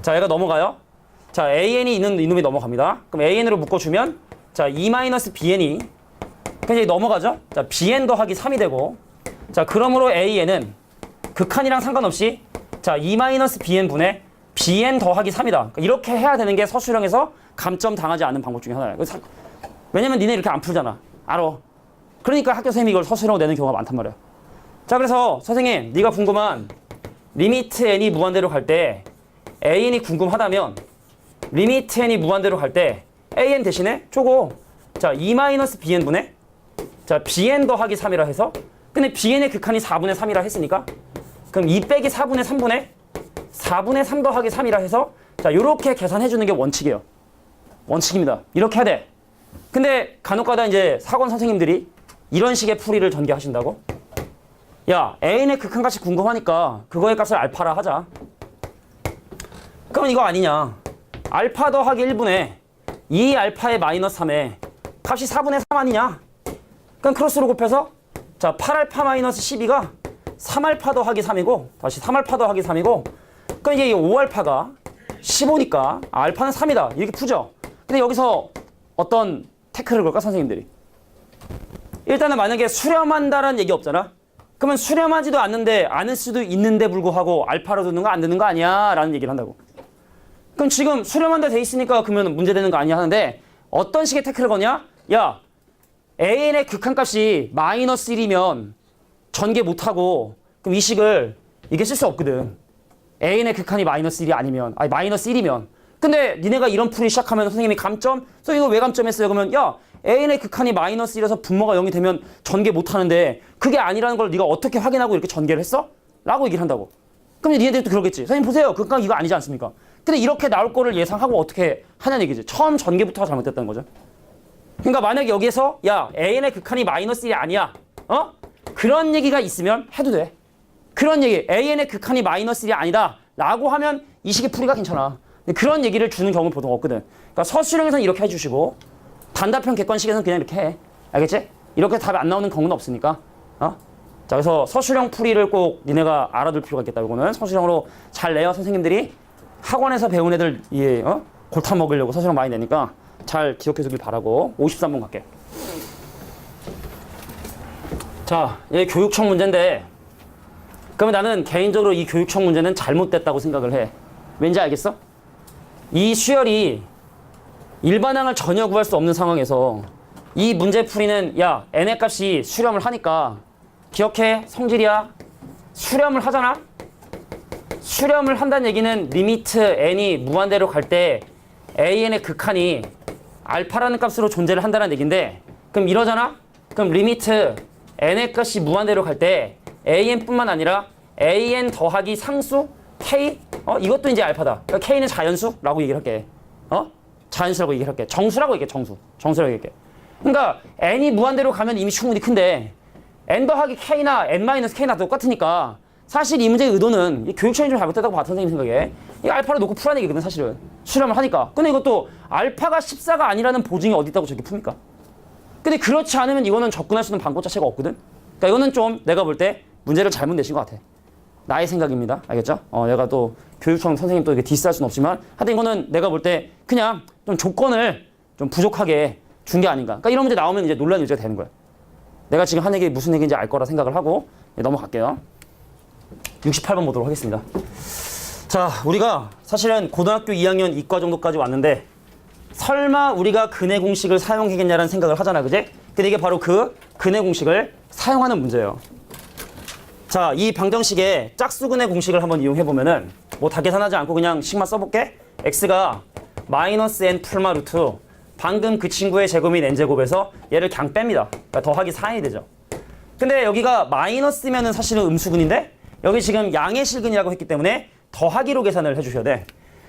자 얘가 넘어가요. 자 an이 있는 이놈이 넘어갑니다. 그럼 an으로 묶어주면 자 2 마이너스 bn이 그냥 넘어가죠. 자 bn 더하기 3이 되고 자 그러므로 an은 극한이랑 상관없이 자 2 마이너스 bn 분의 bn 더하기 3이다. 그러니까 이렇게 해야 되는 게 서술형에서 감점 당하지 않는 방법 중에 하나예요. 왜냐면 니네 이렇게 안 풀잖아. 알아. 그러니까 학교 선생님이 이걸 서술형으로 내는 경우가 많단 말이야. 자 그래서 선생님 네가 궁금한 리미트 n이 무한대로 갈 때 an이 궁금하다면 리미트 n이 무한대로 갈 때 an 대신에 쪼고 자 2 마이너스 bn 분의 자 bn 더하기 3이라 해서 근데 bn의 극한이 4분의 3이라 했으니까 그럼 2 빼기 4분의 3분의 4분의 3 더하기 3이라 해서 자 요렇게 계산해 주는 게 원칙이에요. 원칙입니다. 이렇게 해야 돼. 근데 간혹가다 이제 사관 선생님들이 이런 식의 풀이를 전개하신다고? 야 an의 극한값이 궁금하니까 그거의 값을 알파라 하자. 그럼 이거 아니냐. 알파 더하기 1분의 2 알파의 마이너스 3에 값이 4분의 3 아니냐. 그럼 크로스로 곱해서 자 8알파 마이너스 12가 3알파 더하기 3이고 다시 3알파 더하기 3이고 그럼 이게 5알파가 15니까 알파는 3이다. 이렇게 푸죠. 근데 여기서 어떤 태클을 걸까 선생님들이? 일단은 만약에 수렴한다라는 얘기 없잖아. 그러면 수렴하지도 않는데 않을 수도 있는데 불구하고 알파로 듣는 거 안 듣는 거 아니야 라는 얘기를 한다고. 그럼 지금 수렴한다 돼 있으니까 그러면 문제되는 거 아니야 하는데 어떤 식의 태클을 거냐? 야 an의 극한값이 마이너스 1이면 전개 못하고 그럼 이 식을 이게 쓸 수 없거든. an의 극한이 마이너스 1이 아니면 아니 마이너스 1이면 근데 니네가 이런 풀이 시작하면 선생님이 감점? 선생님 이거 왜 감점했어요? 그러면 야 an의 극한이 마이너스 1에서 분모가 0이 되면 전개 못하는데 그게 아니라는 걸 네가 어떻게 확인하고 이렇게 전개를 했어? 라고 얘기를 한다고. 그럼 니네들도 그러겠지. 선생님 보세요. 극한 이거 아니지 않습니까? 근데 이렇게 나올 거를 예상하고 어떻게 하냐는 얘기지. 처음 전개부터가 잘못됐다는 거죠. 그러니까 만약에 여기에서 야 an의 극한이 마이너스 1이 아니야. 어? 그런 얘기가 있으면 해도 돼. 그런 얘기 an의 극한이 마이너스 1이 아니다 라고 하면 이 식의 풀이가 괜찮아. 그런 얘기를 주는 경우는 보통 없거든. 그러니까 서술형에서는 이렇게 해주시고 단답형 객관식에서는 그냥 이렇게 해. 알겠지? 이렇게 답이 안 나오는 경우는 없으니까. 어? 자 그래서 서술형 풀이를 꼭 니네가 알아둘 필요가 있겠다. 이거는 서술형으로 잘 내요. 선생님들이 학원에서 배운 애들 골탕 먹으려고 서술형 많이 내니까 잘 기억해 두길 바라고. 53번 갈게. 자 이게 교육청 문제인데 그러면 나는 개인적으로 이 교육청 문제는 잘못됐다고 생각을 해. 왠지 알겠어? 이 수열이 일반항을 전혀 구할 수 없는 상황에서 이 문제 풀이는 야 n의 값이 수렴을 하니까 기억해. 성질이야. 수렴을 하잖아. 수렴을 한다는 얘기는 리미트 n이 무한대로 갈 때 an의 극한이 알파라는 값으로 존재를 한다는 얘기인데 그럼 이러잖아. 그럼 리미트 n의 값이 무한대로 갈 때 an뿐만 아니라 an 더하기 상수 k 이것도 이제 알파다. 그러니까 k는 자연수라고 얘기를 할게. 자연수라고 얘기를 할게. 정수라고 얘기해. 정수라고 얘기해. 그러니까 n이 무한대로 가면 이미 충분히 큰데 n 더하기 k나 n 마이너스 k나 똑같으니까 사실 이 문제의 의도는 이 교육청이 좀 잘못됐다고 봐. 선생님 생각에 이 알파를 놓고 풀라는 얘기거든 사실은. 수렴을 하니까. 근데 이것도 알파가 14가 아니라는 보증이 어디 있다고 저렇게 풉니까? 근데 그렇지 않으면 이거는 접근할 수 있는 방법 자체가 없거든. 그러니까 이거는 좀 내가 볼 때 문제를 잘못 내신 것 같아. 나의 생각입니다. 알겠죠? 내가 또 교육청 선생님 또 이렇게 디스할 수는 없지만 하여튼 이거는 내가 볼 때 그냥 좀 조건을 좀 부족하게 준 게 아닌가. 그러니까 이런 문제 나오면 이제 논란 유지가 되는 거야. 내가 지금 한 얘기 무슨 얘기인지 알 거라 생각을 하고 넘어갈게요. 68번 보도록 하겠습니다. 자, 우리가 사실은 고등학교 2학년 이과 정도까지 왔는데 설마 우리가 근해 공식을 사용하겠냐라는 생각을 하잖아, 그제? 근데 이게 바로 그 근해 공식을 사용하는 문제예요. 자, 이 방정식의 짝수근해 공식을 한번 이용해보면은 뭐 다 계산하지 않고 그냥 식만 써볼게. x가 마이너스 n 풀마 루트 방금 그 친구의 제곱인 n제곱에서 얘를 그냥 뺍니다. 그러니까 더하기 4n이 되죠. 근데 여기가 마이너스면은 사실은 음수근인데 여기 지금 양의 실근이라고 했기 때문에 더하기로 계산을 해주셔야 돼.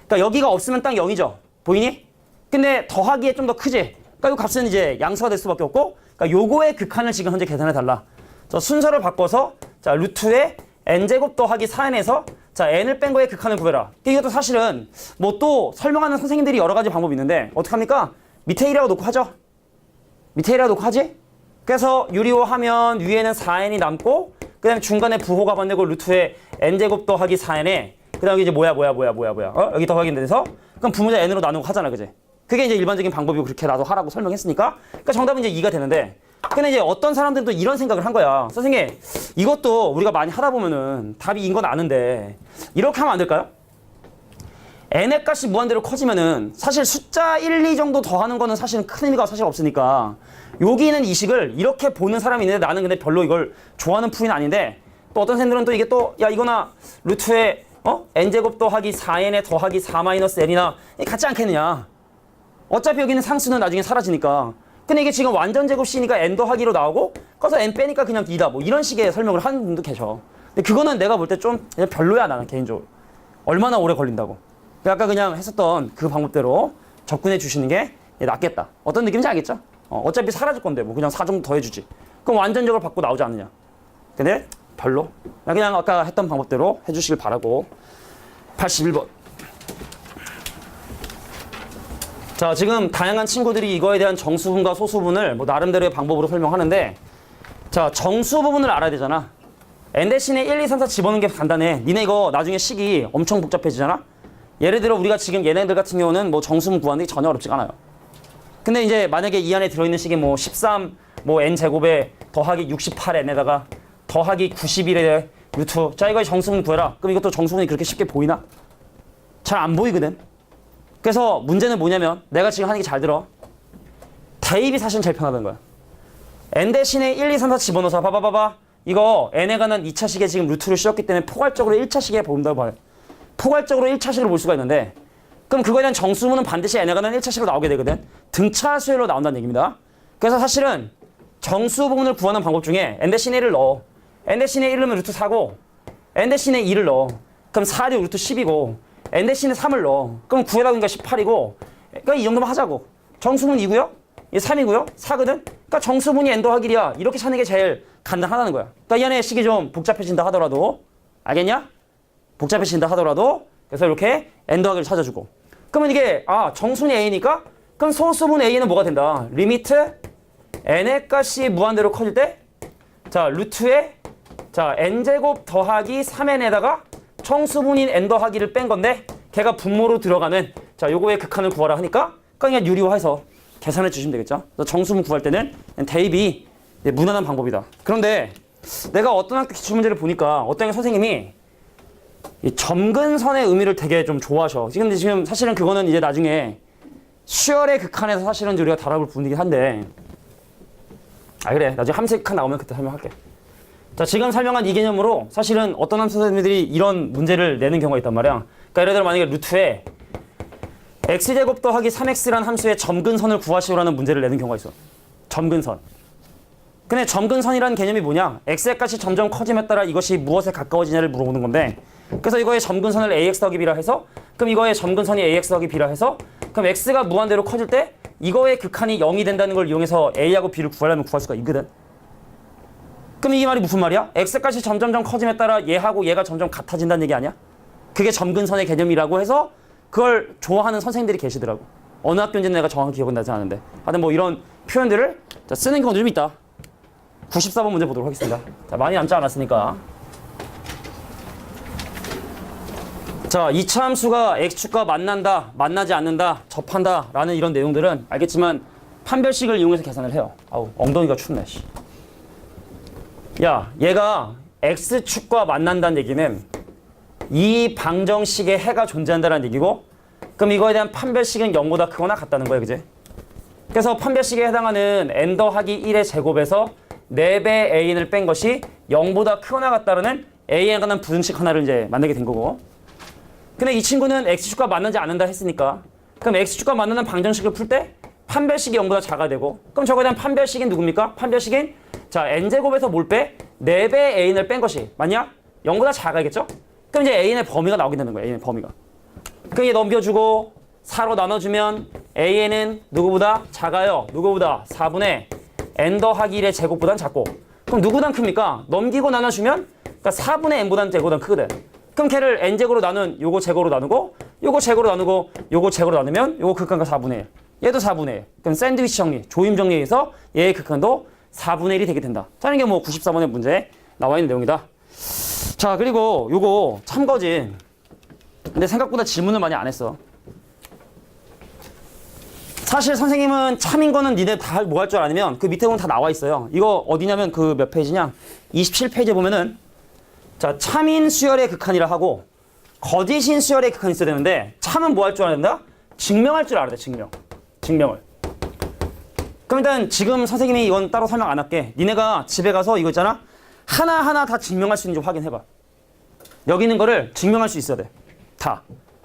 그러니까 여기가 없으면 딱 0이죠. 보이니? 근데 더하기에 좀 더 크지? 그러니까 이 값은 이제 양수가 될 수밖에 없고 그러니까 요거의 극한을 지금 현재 계산해 달라. 자, 순서를 바꿔서 자 루트의 n제곱 더하기 4n에서 자 n을 뺀 거의 극한을 구해라. 이것도 사실은 뭐 또 설명하는 선생님들이 여러 가지 방법이 있는데 어떻게 합니까? 밑에 1이라고 놓고 하죠. 밑에 1이라고 놓고 하지? 그래서 유리호 하면 위에는 4n이 남고 그 다음에 중간에 부호가 반대고 루트의 n제곱 더하기 4n에 그 다음에 이제 뭐야 여기 더하기 돼서 그럼 부모자 n으로 나누고 하잖아, 그지? 그게 이제 일반적인 방법이고 그렇게 나도 하라고 설명했으니까 그러니까 정답은 이제 2가 되는데 근데 이제 어떤 사람들은 또 이런 생각을 한 거야. 선생님 이것도 우리가 많이 하다 보면은 답이 인 건 아는데 이렇게 하면 안 될까요? n의 값이 무한대로 커지면은 사실 숫자 1, 2 정도 더하는 거는 사실은 큰 의미가 사실 없으니까 여기 있는 이 식을 이렇게 보는 사람이 있는데 나는 근데 별로 이걸 좋아하는 풀이는 아닌데 또 어떤 쌤들은 또 이게 또 야 이거나 루트에 n제곱 더하기 4n에 더하기 4 마이너스 n이나 같지 않겠느냐. 어차피 여기는 상수는 나중에 사라지니까. 근데 이게 지금 완전 제곱 C니까 n 더하기로 나오고 꺼서 n 빼니까 그냥 2다. 뭐 이런 식의 설명을 하는 분도 계셔. 근데 그거는 내가 볼 때 좀 별로야 나는 개인적으로. 얼마나 오래 걸린다고. 아까 그냥 했었던 그 방법대로 접근해 주시는 게 낫겠다. 어떤 느낌인지 알겠죠? 어차피 사라질 건데 뭐 그냥 4 정도 더 해주지. 그럼 완전적으로 받고 나오지 않느냐. 근데 별로. 그냥 아까 했던 방법대로 해주시길 바라고. 81번. 자, 지금 다양한 친구들이 이거에 대한 정수분과 소수분을 뭐 나름대로의 방법으로 설명하는데 자, 정수 부분을 알아야 되잖아. n 대신에 1, 2, 3, 4 집어넣는 게 간단해. 니네 이거 나중에 식이 엄청 복잡해지잖아. 예를 들어 우리가 지금 얘네들 같은 경우는 뭐 정수분 구하는 게 전혀 어렵지가 않아요. 근데 이제 만약에 이 안에 들어있는 식이 뭐 13, 뭐 n제곱에 더하기 68n에다가 더하기 91에 루트. 자, 이거 정수분 구해라. 그럼 이것도 정수분이 그렇게 쉽게 보이나? 잘 안 보이거든. 그래서 문제는 뭐냐면 내가 지금 하는 게 잘 들어. 대입이 사실은 제일 편하다는 거야. n 대신에 1, 2, 3, 4 집어넣어서 봐봐. 이거 n에 관한 2차식에 지금 루트를 씌웠기 때문에 포괄적으로 1차식에 본다고 봐요. 포괄적으로 1차식으로 볼 수가 있는데 그럼 그거에 대한 정수문은 반드시 n에 관한 1차식으로 나오게 되거든. 등차 수열로 나온다는 얘기입니다. 그래서 사실은 정수 부분을 구하는 방법 중에 n 대신에 1을 넣어. n 대신에 1을 넣으면 루트 4고 n 대신에 2를 넣어. 그럼 4대 루트 10이고 n 대신에 3을 넣어. 그럼 구해다 보니까 18이고 그러니까 이 정도만 하자고. 정수문 2고요. 얘 3이고요. 4거든. 그러니까 정수문이 n 더하기 1이야. 이렇게 찾는 게 제일 간단하다는 거야. 그러니까 이 안에 식이 좀 복잡해진다 하더라도 알겠냐? 복잡해진다 하더라도 그래서 이렇게 n 더하기를 찾아주고 그러면 이게 정수분이 a니까 그럼 소수분 a는 뭐가 된다? 리미트 n의 값이 무한대로 커질 때 자 루트에 자 n제곱 더하기 3n에다가 정수분인 n 더하기를 뺀 건데 걔가 분모로 들어가는 자 요거의 극한을 구하라 하니까 그냥 유리화해서 계산해 주시면 되겠죠. 그래서 정수분 구할 때는 대입이 무난한 방법이다. 그런데 내가 어떤 학교 기출문제를 보니까 어떤 선생님이 이 점근선의 의미를 되게 좀 좋아하셔. 지금 사실은 그거는 이제 나중에 수열의 극한에서 사실은 우리가 다뤄볼 부분이긴 한데 그래 나중에 함수 극한 나오면 그때 설명할게. 자 지금 설명한 이 개념으로 사실은 어떤 함수 선생님들이 이런 문제를 내는 경우가 있단 말이야. 그러니까 예를 들어 만약에 루트에 x제곱 더하기 3x라는 함수의 점근선을 구하시오라는 문제를 내는 경우가 있어. 점근선. 근데 점근선이라는 개념이 뭐냐? x의 값이 점점 커짐에 따라 이것이 무엇에 가까워지냐를 물어보는 건데 그래서 이거의 점근선을 ax 더하기 b라 해서 그럼 이거의 점근선이 ax 더하기 b라 해서 그럼 x가 무한대로 커질 때 이거의 극한이 0이 된다는 걸 이용해서 a하고 b를 구하려면 구할 수가 있거든. 그럼 이 말이 무슨 말이야? x값이 점점점 커짐에 따라 얘하고 얘가 점점 같아진다는 얘기 아니야? 그게 점근선의 개념이라고 해서 그걸 좋아하는 선생님들이 계시더라고. 어느 학교인지는 내가 정확히 기억은 나지 않는데 하여튼 뭐 이런 표현들을 쓰는 경우도 좀 있다. 94번 문제 보도록 하겠습니다. 자, 많이 남지 않았으니까. 자, 2차 함수가 x축과 만난다, 만나지 않는다, 접한다 라는 이런 내용들은 알겠지만 판별식을 이용해서 계산을 해요. 아우 엉덩이가 춥네. 씨. 야, 얘가 x축과 만난다는 얘기는 이 방정식에 해가 존재한다는 얘기고 그럼 이거에 대한 판별식은 0보다 크거나 같다는 거예요. 그지? 그래서 판별식에 해당하는 n 더하기 1의 제곱에서 4배 an을 뺀 것이 0보다 크거나 같다는 a에 관한 부등식 하나를 이제 만들게 된 거고 근데 이 친구는 x축과 만나지 않는다 했으니까 그럼 x축과 만나는 방정식을 풀 때 판별식이 0보다 작아야 되고 그럼 저거에 대한 판별식인 누굽니까? 판별식인 자 n제곱에서 뭘 빼? 4배 an을 뺀 것이 맞냐? 0보다 작아야겠죠? 그럼 이제 an의 범위가 나오게 되는 거야. an의 범위가. 그럼 얘 넘겨주고 4로 나눠주면 an은 누구보다 작아요. 누구보다 4분의 n 더하기 1의 제곱보단 작고 그럼 누구보단 큽니까? 넘기고 나눠주면 그러니까 4분의 n보단 제곱보단 크거든. 그럼 걔를 n제곱으로 나눈 요거 제곱으로 나누고 요거 제곱으로 나누고 요거 제곱으로 나누면 요거 극한가 4분의 1. 얘도 4분의 1. 그럼 샌드위치 정리, 조임 정리해서 얘의 극한도 4분의 1이 되게 된다. 자, 이게 뭐 94번의 문제에 나와 있는 내용이다. 자, 그리고 요거 참거진. 근데 생각보다 질문을 많이 안 했어. 사실 선생님은 참인 거는 니네 다 뭐 할 줄 아냐면 그 밑에 보면 다 나와 있어요. 이거 어디냐면 그 몇 페이지냐? 27페이지에 보면은 자, 참인 수열의 극한이라 하고 거짓인 수열의 극한이 있어야 되는데 참은 뭐 할 줄 알아야 된다? 증명할 줄 알아야 돼, 증명을. 그럼 일단 지금 선생님이 이건 따로 설명 안 할게. 니네가 집에 가서 이거 있잖아. 하나하나 다 증명할 수 있는지 확인해봐. 여기 있는 거를 증명할 수 있어야 돼. 다.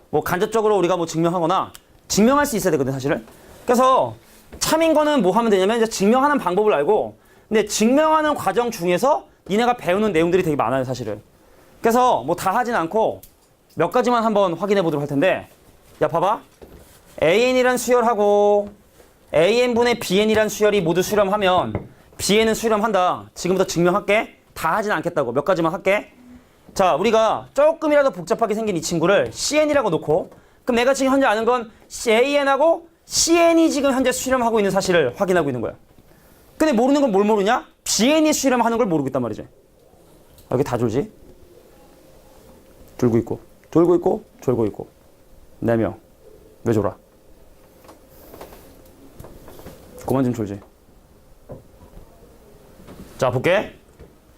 뭐 간접적으로 우리가 뭐 증명하거나 증명할 수 있어야 되거든, 사실은. 그래서 참인 거는 뭐 하면 되냐면 이제 증명하는 방법을 알고 근데 증명하는 과정 중에서 니네가 배우는 내용들이 되게 많아요, 사실은. 그래서 뭐 다 하진 않고 몇 가지만 한번 확인해 보도록 할 텐데 야, 봐봐. AN이란 수열하고 AN분의 BN이란 수열이 모두 수렴하면 BN은 수렴한다. 지금부터 증명할게. 다 하진 않겠다고. 몇 가지만 할게. 자, 우리가 조금이라도 복잡하게 생긴 이 친구를 CN이라고 놓고 그럼 내가 지금 현재 아는 건 AN하고 CN이 지금 현재 수렴하고 있는 사실을 확인하고 있는 거야. 근데 모르는 건 뭘 모르냐? BN이 수렴하는 걸 모르고 있단 말이지. 여기 다 졸지? 졸고 있고 졸고 있고 졸고 있고 4명. 왜 졸아? 그만 좀 졸지. 자, 볼게.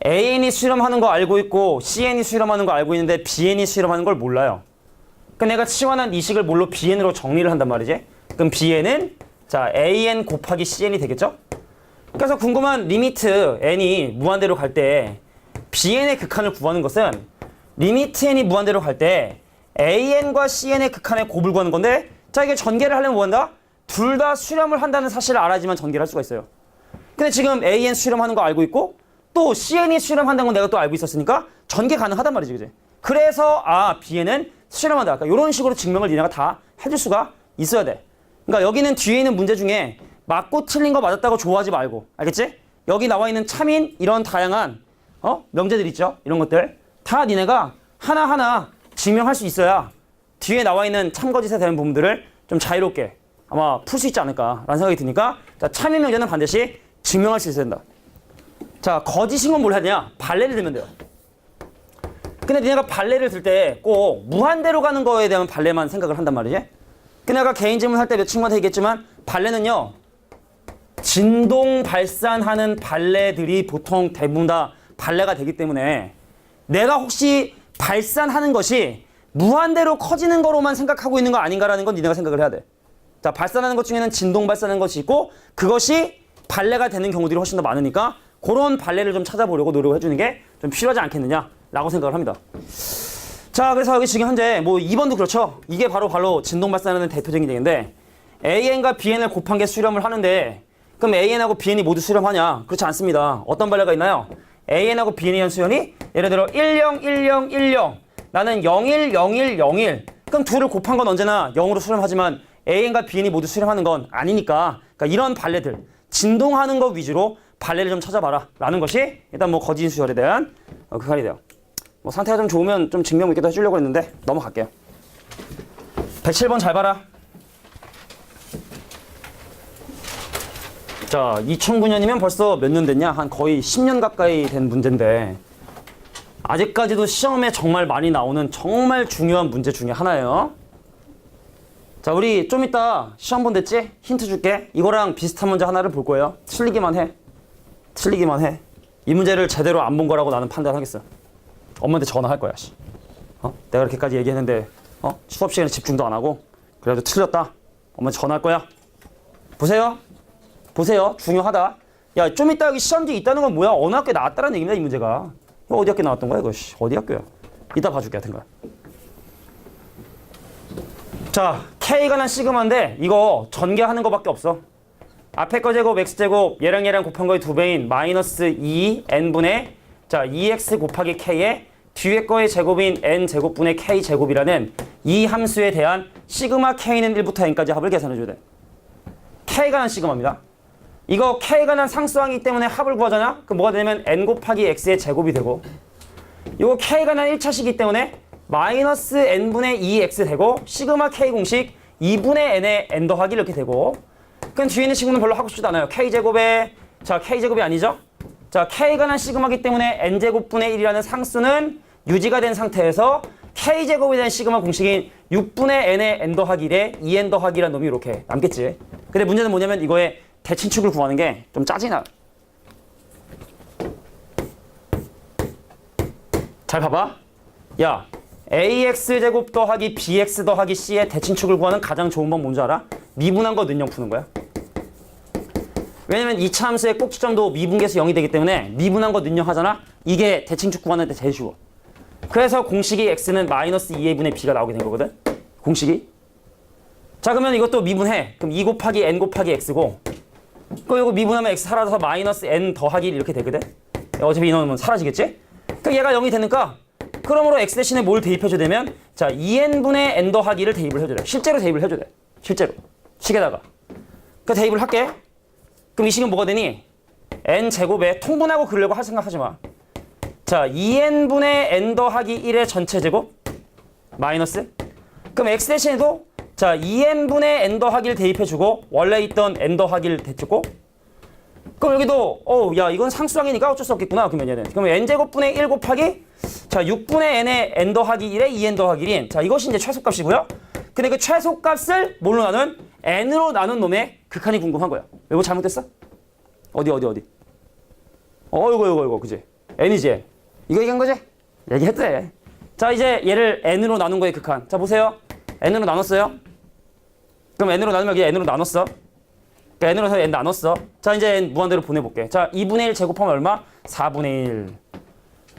AN이 수렴하는 거 알고 있고 CN이 수렴하는 거 알고 있는데 BN이 수렴하는 걸 몰라요. 그러니까 내가 치환한 이 식을 뭘로 BN으로 정리를 한단 말이지. 그럼 BN은 자 AN 곱하기 CN이 되겠죠? 그래서 궁금한 리미트 n이 무한대로 갈 때 BN의 극한을 구하는 것은 리미트 n이 무한대로 갈 때 AN과 CN의 극한의 곱을 구하는 건데 자, 이게 전개를 하려면 뭐 한다? 둘 다 수렴을 한다는 사실을 알아야지만 전개를 할 수가 있어요. 근데 지금 AN 수렴하는 거 알고 있고 또 CN이 수렴한다는 건 내가 또 알고 있었으니까 전개 가능하단 말이지, 그지? 그래서 BN은 수렴한다. 그러니까 이런 식으로 증명을 니네가 다 해줄 수가 있어야 돼. 그러니까 여기는 뒤에 있는 문제 중에 맞고 틀린 거 맞았다고 좋아하지 말고, 알겠지? 여기 나와 있는 참인 이런 다양한 명제들 있죠? 이런 것들 다 니네가 하나하나 증명할 수 있어야 뒤에 나와 있는 참거짓에 대한 부분들을 좀 자유롭게 아마 풀 수 있지 않을까라는 생각이 드니까 자, 참인 명제는 반드시 증명할 수 있어야 된다. 자, 거짓인 건 뭘 해야 되냐? 발레를 들면 돼요. 근데 니네가 발레를 들 때 꼭 무한대로 가는 거에 대한 발레만 생각을 한단 말이지. 근데 아까 개인 질문 할 때 몇 친구한테 얘기했지만 발레는요 진동 발산하는 발레들이 보통 대부분 다 발레가 되기 때문에 내가 혹시 발산하는 것이 무한대로 커지는 거로만 생각하고 있는 거 아닌가라는 건 니네가 생각을 해야 돼. 자, 발산하는 것 중에는 진동 발산하는 것이 있고 그것이 발레가 되는 경우들이 훨씬 더 많으니까 그런 발레를 좀 찾아보려고 노력을 해주는 게 좀 필요하지 않겠느냐라고 생각을 합니다. 자, 그래서 여기 지금 현재 뭐 2번도 그렇죠. 이게 바로 진동 발산하는 대표적인 얘기인데 AN과 BN을 곱한 게 수렴을 하는데 그럼 AN하고 BN이 모두 수렴하냐? 그렇지 않습니다. 어떤 발레가 있나요? AN하고 BN에 대한 수렴이 예를 들어 10, 10, 10 나는 01, 01, 01 그럼 둘을 곱한 건 언제나 0으로 수렴하지만 AN과 BN이 모두 수렴하는 건 아니니까 그러니까 이런 발레들 진동하는 것 위주로 발레를 좀 찾아봐라 라는 것이 일단 뭐 거짓 수열에 대한 극한이 돼요. 뭐 상태가 좀 좋으면 좀 증명 있게도 해주려고 했는데 넘어갈게요. 107번 잘 봐라. 자, 2009년이면 벌써 몇 년 됐냐? 한 거의 10년 가까이 된 문제인데 아직까지도 시험에 정말 많이 나오는 정말 중요한 문제 중에 하나예요. 자, 우리 좀 이따 시험 본댔지? 힌트 줄게. 이거랑 비슷한 문제 하나를 볼 거예요. 틀리기만 해. 이 문제를 제대로 안 본 거라고 나는 판단하겠어. 엄마한테 전화할 거야. 내가 이렇게까지 얘기했는데 수업 시간에 집중도 안 하고 그래도 틀렸다. 엄마한테 전화할 거야. 보세요. 중요하다. 야, 좀 이따 여기 시험지 있다는 건 뭐야? 어느 학교에 나왔다는 얘기입니다, 이 문제가. 이거 어디 학교에 나왔던 거야, 이거? 어디 학교야? 이따 봐줄게, 하여튼간. 자, K가 난 시그마인데 이거 전개하는 거밖에 없어. 앞에 거 제곱 x제곱 얘랑 곱한 거의 2배인 마이너스 2n분의 자 2x 곱하기 k에 뒤에 거의 제곱인 n제곱분의 k제곱이라는 이 함수에 대한 시그마 k는 1부터 n까지 합을 계산해줘야 돼. k가 난 시그마입니다. 이거 k가 난 상수항이기 때문에 합을 구하잖아? 그럼 뭐가 되냐면 n 곱하기 x의 제곱이 되고 이거 k가 난 1차식이기 때문에 마이너스 n분의 2x 되고 시그마 k 공식 2분의 n의 n 더하기 이렇게 되고 그럼 뒤에 있는 친구는 별로 하고 싶지도 않아요. k제곱에 자 k제곱이 아니죠? 자 k가 난 시그마이기 때문에 n제곱분의 1이라는 상수는 유지가 된 상태에서 k제곱에 대한 시그마 공식인 6분의 n의 n 더하기 1에 2n 더하기라는 놈이 이렇게 남겠지. 근데 문제는 뭐냐면 이거의 대칭축을 구하는 게 좀 짜증나. 잘 봐봐. 야 ax제곱 더하기 bx 더하기 c의 대칭축을 구하는 가장 좋은 방 뭔지 알아? 미분한 거 는영 푸는 거야. 왜냐면 2차 함수의 꼭지점도 미분계수 0이 되기 때문에 미분한 거 능력 하잖아? 이게 대칭축 구하는 데 제일 쉬워. 그래서 공식이 x는 마이너스 2a분의 b가 나오게 된 거거든? 공식이. 자 그러면 이것도 미분해. 그럼 2 곱하기 n 곱하기 x고 그럼 이거 미분하면 x 사라져서 마이너스 n 더하기 1 이렇게 되거든? 어차피 이놈은 사라지겠지? 그럼 얘가 0이 되니까 그러므로 x 대신에 뭘 대입해줘야 되면 자 2n분의 n 더하기 1을 대입을 해줘야 돼. 실제로 대입을 해줘야 돼. 실제로. 식에다가. 그 대입을 할게. 그럼 이 식은 뭐가 되니? n제곱에 통분하고 그리려고 할 생각하지 마. 자 2n분의 n 더하기 1의 전체 제곱 마이너스 그럼 x 대신에도 자 2n분의 n 더하기를 대입해주고 원래 있던 n 더하기를 대주고 그럼 여기도 야 이건 상수항이니까 어쩔 수 없겠구나. 그러면 얘는 그럼 n제곱분의 1 곱하기 자 6분의 n의 n 더하기 1의 2n 더하기 1인 자 이것이 이제 최소값이고요. 근데 그 최소값을 뭘로 나눈? n으로 나눈 놈의 극한이 궁금한 거야. 이거 잘못됐어? 어디 이거 그지? n이지? 이거 얘기한 거지? 얘기했대. 자 이제 얘를 n으로 나눈 거의 극한. 자 보세요. n으로 나눴어요. 그럼 n으로 나누면 여기 n으로 나눴어. 그러니까 n으로 해서 n 나눴어. 자 이제 n 무한대로 보내볼게. 자 2분의 1 제곱하면 얼마? 4분의 1.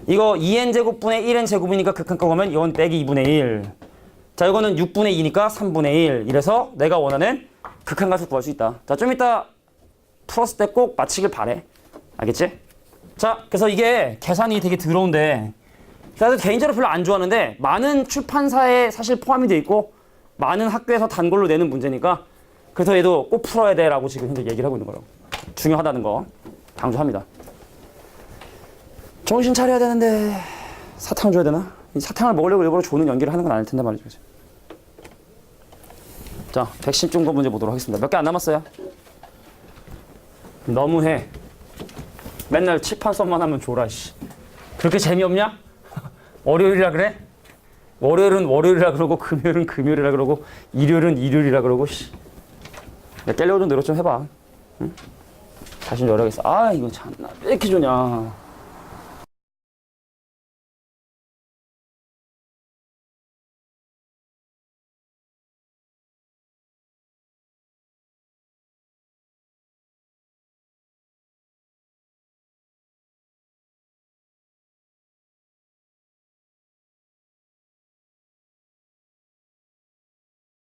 이거 2n 제곱분의 1n 제곱이니까 극한값 하면 이건 빼기 2분의 1. 자 이거는 6분의 2니까 3분의 1. 이래서 내가 원하는 극한값을 구할 수 있다. 자 좀 이따 풀었을 때 꼭 맞히길 바래. 알겠지? 자 그래서 이게 계산이 되게 더러운데 나도 개인적으로 별로 안 좋아하는데 많은 출판사에 사실 포함이 돼 있고 많은 학교에서 단골로 내는 문제니까 그래서 얘도 꼭 풀어야 돼 라고 지금 현재 얘기를 하고 있는 거예요. 중요하다는 거 강조합니다. 정신 차려야 되는데 사탕 줘야 되나? 이 사탕을 먹으려고 일부러 조는 연기를 하는 건 아닐 텐데 말이죠. 자 110중거 문제 보도록 하겠습니다. 몇 개 안 남았어요. 너무해. 맨날 칠판 수업만 하면 졸아. 씨. 그렇게 재미없냐? 월요일이라 그래? 월요일은 월요일이라 그러고 금요일은 금요일이라 그러고 일요일은 일요일이라 그러고 씨. 깰려고 좀 노력 좀 해봐. 응? 자신 여력있어. 아 이거 참나 왜 이렇게 좋냐.